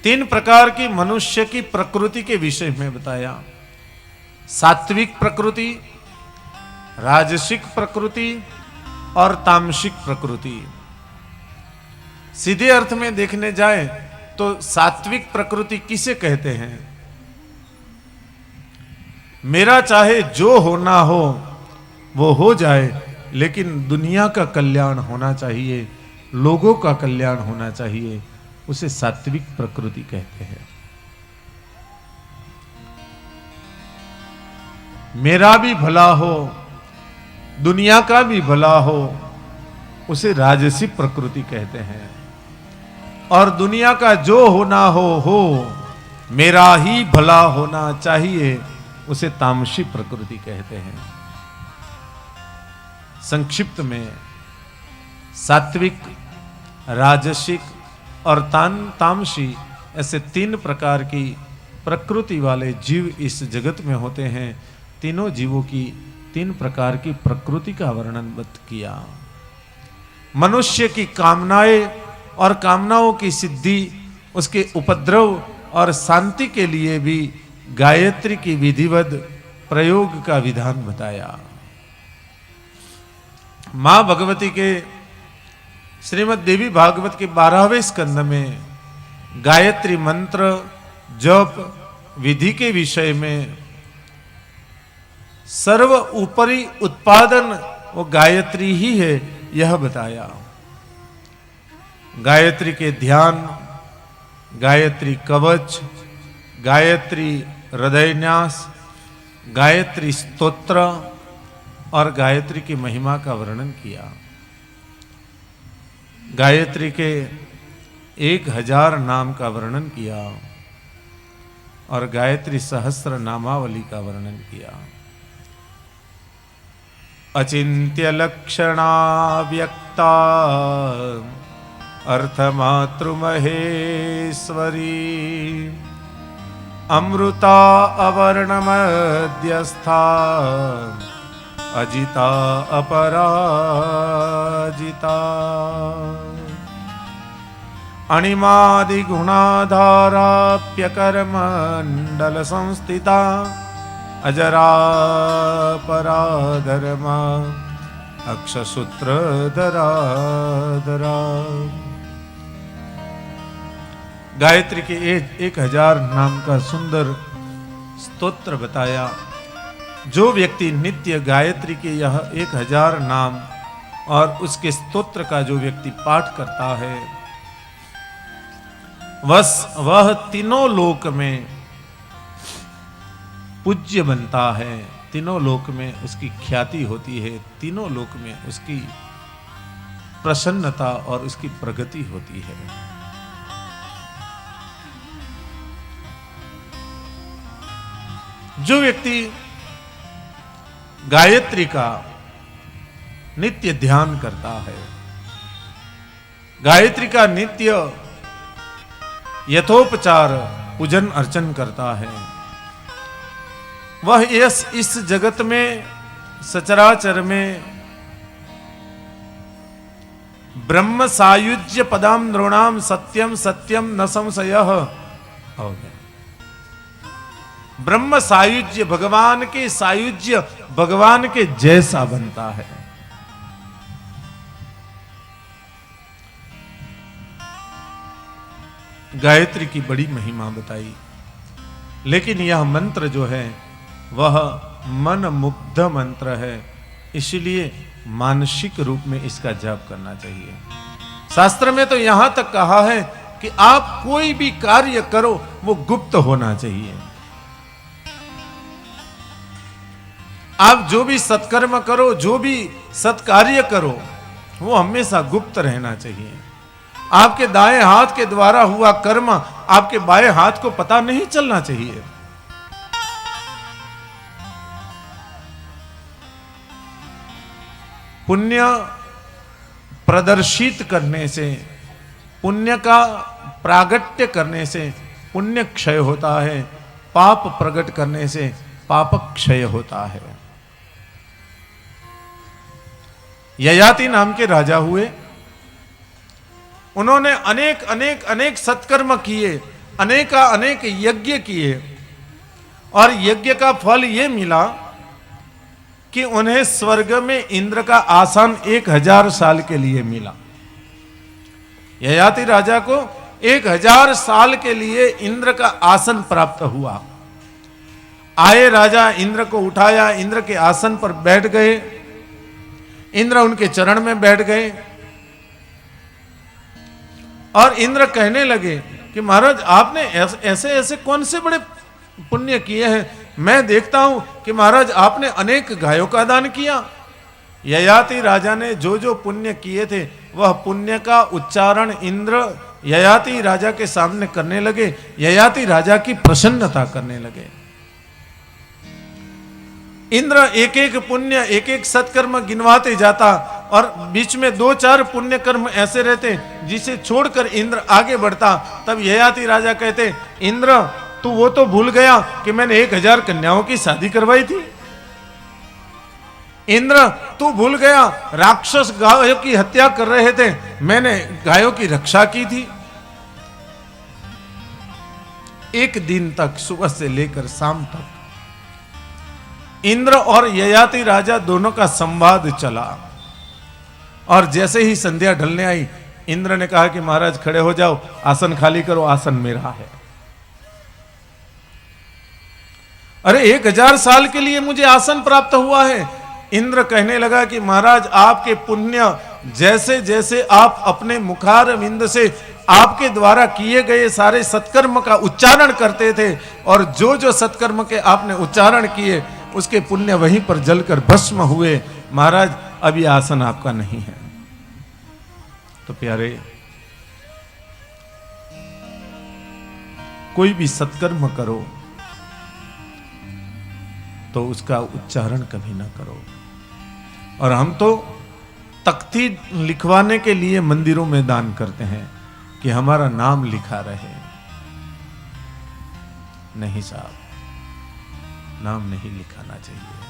तीन प्रकार की मनुष्य की प्रकृति के विषय में बताया। सात्विक प्रकृति, राजसिक प्रकृति और तामसिक प्रकृति। सीधे अर्थ में देखने जाए तो सात्विक प्रकृति किसे कहते हैं? मेरा चाहे जो होना हो वो हो जाए, लेकिन दुनिया का कल्याण होना चाहिए, लोगों का कल्याण होना चाहिए, उसे सात्विक प्रकृति कहते हैं। मेरा भी भला हो, दुनिया का भी भला हो, उसे राजसिक प्रकृति कहते हैं। और दुनिया का जो होना हो, मेरा ही भला होना चाहिए, उसे तामसिक प्रकृति कहते हैं। संक्षिप्त में सात्विक, राजसिक और तामसी ऐसे तीन प्रकार की प्रकृति वाले जीव इस जगत में होते हैं। तीनों जीवों की तीन प्रकार की प्रकृति का वर्णन किया। मनुष्य की कामनाएं और कामनाओं की सिद्धि, उसके उपद्रव और शांति के लिए भी गायत्री की विधिवत प्रयोग का विधान बताया। मां भगवती के श्रीमद् देवी भागवत के 12वें स्कंद में गायत्री मंत्र जप विधि के विषय में सर्व ऊपरी उत्पादन वो गायत्री ही है, यह बताया। गायत्री के ध्यान, गायत्री कवच, गायत्री हृदयन्यास, गायत्री स्तोत्र और गायत्री की महिमा का वर्णन किया। गायत्री के 1000 नाम का वर्णन किया और गायत्री सहस्र नामावली का वर्णन किया। अचिंत्य लक्षणा व्यक्ता अर्थमातृ महेश्वरी अमृता अवर्ण मध्यस्था अजिता अपराजिता अणिमादि गुणाधाराप्यकर्मण्डल संस्थिता अजरा पराधर्मा अक्षसूत्रधरा धरा। गायत्री के 1000 नाम का सुंदर स्तोत्र बताया। जो व्यक्ति नित्य गायत्री के यह 1000 नाम और उसके स्तोत्र का जो व्यक्ति पाठ करता है, वह तीनों लोक में पूज्य बनता है, तीनों लोक में उसकी ख्याति होती है, तीनों लोक में उसकी प्रसन्नता और उसकी प्रगति होती है। जो व्यक्ति गायत्री का नित्य ध्यान करता है, गायत्री का नित्य यथोपचार पूजन अर्चन करता है, वह इस जगत में सचराचर में ब्रह्म सायुज्य पदाम नृणाम सत्यम सत्यम न संशयः हो गया। ब्रह्म सायुज्य, भगवान के सायुज्य, भगवान के जैसा बनता है। गायत्री की बड़ी महिमा बताई, लेकिन यह मंत्र जो है वह मन मुग्ध मंत्र है, इसलिए मानसिक रूप में इसका जप करना चाहिए। शास्त्र में तो यहां तक कहा है कि आप कोई भी कार्य करो वो गुप्त होना चाहिए। आप जो भी सत्कर्म करो, जो भी सत्कार्य करो, वो हमेशा गुप्त रहना चाहिए। आपके दाएं हाथ के द्वारा हुआ कर्म आपके बाएं हाथ को पता नहीं चलना चाहिए। पुण्य प्रदर्शित करने से, पुण्य का प्रागट्य करने से पुण्य क्षय होता है, पाप प्रकट करने से पाप क्षय होता है। ययाति नाम के राजा हुए, उन्होंने अनेक अनेक अनेक सत्कर्म किए, अनेक यज्ञ किए और यज्ञ का फल ये मिला कि उन्हें स्वर्ग में इंद्र का आसन 1000 साल के लिए मिला। ययाति राजा को 1000 साल के लिए इंद्र का आसन प्राप्त हुआ। आए राजा इंद्र को उठाया, इंद्र के आसन पर बैठ गए, इंद्र उनके चरण में बैठ गए और इंद्र कहने लगे कि महाराज आपने ऐसे ऐसे कौन से बड़े पुण्य किए हैं। मैं देखता हूं कि महाराज आपने अनेक गायों का दान किया। ययाति राजा ने जो जो पुण्य किए थे वह पुण्य का उच्चारण इंद्र ययाति राजा के सामने करने लगे, ययाति राजा की प्रसन्नता करने लगे। इंद्र एक एक पुण्य एक एक सत्कर्म गिनवाते जाता और बीच में 2-4 पुण्य कर्म ऐसे रहते जिसे छोड़कर इंद्र आगे बढ़ता। तब ययाति राजा कहते, इंद्र तू वो तो भूल गया कि मैंने 1000 कन्याओं की शादी करवाई थी। इंद्र तू भूल गया राक्षस गायों की हत्या कर रहे थे, मैंने गायों की रक्षा की थी। एक दिन तक सुबह से लेकर शाम तक इंद्र और ययाति राजा दोनों का संवाद चला। और जैसे ही संध्या ढलने आई, इंद्र ने कहा कि महाराज खड़े हो जाओ, आसन खाली करो, आसन मेरा है। अरे 1000 साल के लिए मुझे आसन प्राप्त हुआ है। इंद्र कहने लगा कि महाराज आपके पुण्य जैसे जैसे आप अपने मुखारविंद से आपके द्वारा किए गए सारे सत्कर्म का उच्चारण करते थे और जो जो सत्कर्म के आपने उच्चारण किए उसके पुण्य वहीं पर जलकर भस्म हुए। महाराज अब ये आसन आपका नहीं है। तो प्यारे, कोई भी सत्कर्म करो तो उसका उच्चारण कभी ना करो। और हम तो तख्ती लिखवाने के लिए मंदिरों में दान करते हैं कि हमारा नाम लिखा रहे। नहीं साहब, नाम नहीं लिखाना चाहिए।